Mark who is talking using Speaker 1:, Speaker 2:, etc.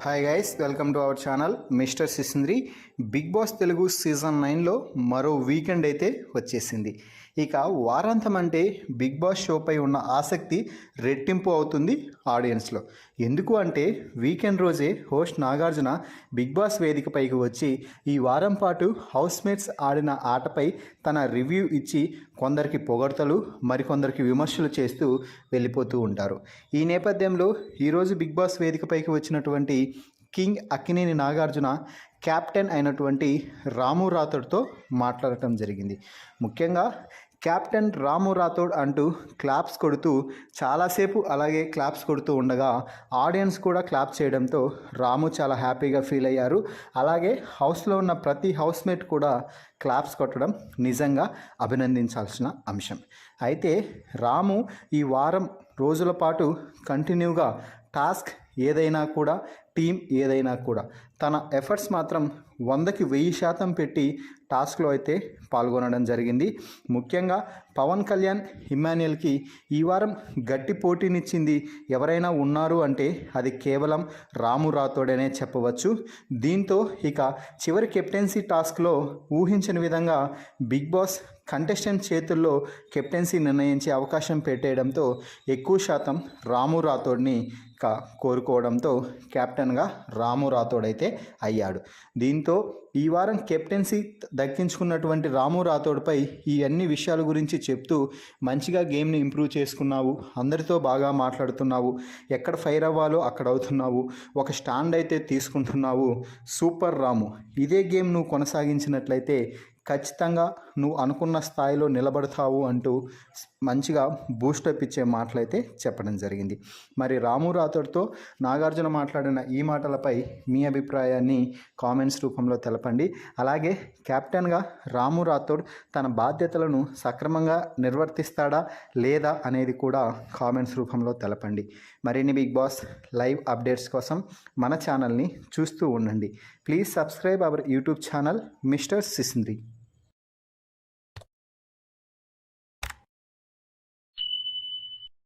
Speaker 1: Hi guys, welcome to our channel Mister Sisindri. Bigg Boss Telugu season 9లో మరో weekend అయితే వచ్చేసింది. ఇక వారాంతం అంటే బిగ్ బాస్ షోపై ఉన్న ఆసక్తి రెట్టింపు అవుతుంది ఆడియన్స్లో. ఎందుకు అంటే వీకెండ్ రోజే హోస్ట్ నాగార్జున బిగ్ బాస్ వేదికపైకి వచ్చి ఈ వారం పాటు హౌస్మేట్స్ ఆడిన ఆటపై తన రివ్యూ ఇచ్చి కొందరికి పొగడ్తలు మరికొందరికి విమర్శలు చేస్తూ వెళ్ళిపోతూ ఉంటారు. ఈ నేపథ్యంలో ఈరోజు బిగ్ బాస్ వేదికపైకి వచ్చినటువంటి కింగ్ అక్కినేని నాగార్జున క్యాప్టెన్ అయినటువంటి రాము రాథోడ్తో మాట్లాడటం జరిగింది. ముఖ్యంగా కెప్టెన్ రాము రాథోడ్ అంటూ క్లాప్స్ కొడుతూ చాలాసేపు అలాగే క్లాప్స్ కొడుతూ ఉండగా ఆడియన్స్ కూడా క్లాప్ చేయడంతో రాము చాలా హ్యాపీగా ఫీల్ అయ్యారు. అలాగే హౌస్లో ఉన్న ప్రతి హౌస్మేట్ కూడా క్లాప్స్ కొట్టడం నిజంగా అభినందించాల్సిన అంశం. అయితే రాము ఈ వారం రోజుల పాటు కంటిన్యూగా టాస్క్ ఏదైనా కూడా టీం ఏదైనా కూడా తన ఎఫర్ట్స్ మాత్రం 100కి 1000% పెట్టి టాస్క్లో అయితే పాల్గొనడం జరిగింది. ముఖ్యంగా పవన్ కళ్యాణ్ ఇమ్మాన్యుయల్కి ఈ వారం గట్టి పోటీనిచ్చింది ఎవరైనా ఉన్నారు అంటే అది కేవలం రాము రాథోడనే చెప్పవచ్చు. దీంతో ఇక చివరి కెప్టెన్సీ టాస్క్లో ఊహించని విధంగా బిగ్ బాస్ కంటెస్టెంట్ చేతుల్లో కెప్టెన్సీ నిర్ణయించే అవకాశం పెట్టేయడంతో ఎక్కువ శాతం రాము రాథోడ్ని కోరుకోవడంతో కెప్టెన్గా రాము రాథోడ్ అయితే అయ్యాడు. దీంతో ఈ వారం కెప్టెన్సీ దక్కించుకున్నటువంటి రాము రాథోడ్పై ఈ అన్ని విషయాల గురించి చెప్తూ మంచిగా గేమ్ని ఇంప్రూవ్ చేసుకున్నావు, అందరితో బాగా మాట్లాడుతున్నావు, ఎక్కడ ఫైర్ అవ్వాలో అక్కడ అవుతున్నావు, ఒక స్టాండ్ అయితే తీసుకుంటున్నావు, సూపర్ రాము, ఇదే గేమ్ నువ్వు కొనసాగించినట్లయితే ఖచ్చితంగా నువ్వు అనుకున్న స్థాయిలో నిలబడతావు అంటూ మంచిగా బూస్టప్ ఇచ్చే మాటలైతే చెప్పడం జరిగింది. మరి రాము రాథోడ్తో నాగార్జున మాట్లాడిన ఈ మాటలపై మీ అభిప్రాయాన్ని కామెంట్స్ రూపంలో తెలపండి. అలాగే కెప్టెన్గా రాము రాథోడ్ తన బాధ్యతలను సక్రమంగా నిర్వర్తిస్తాడా లేదా అనేది కూడా కామెంట్స్ రూపంలో తెలపండి. మరిన్ని బిగ్ బాస్ లైవ్ అప్డేట్స్ కోసం మన ఛానల్ని చూస్తూ ఉండండి. Please subscribe our YouTube channel Mister సిసింద్రి.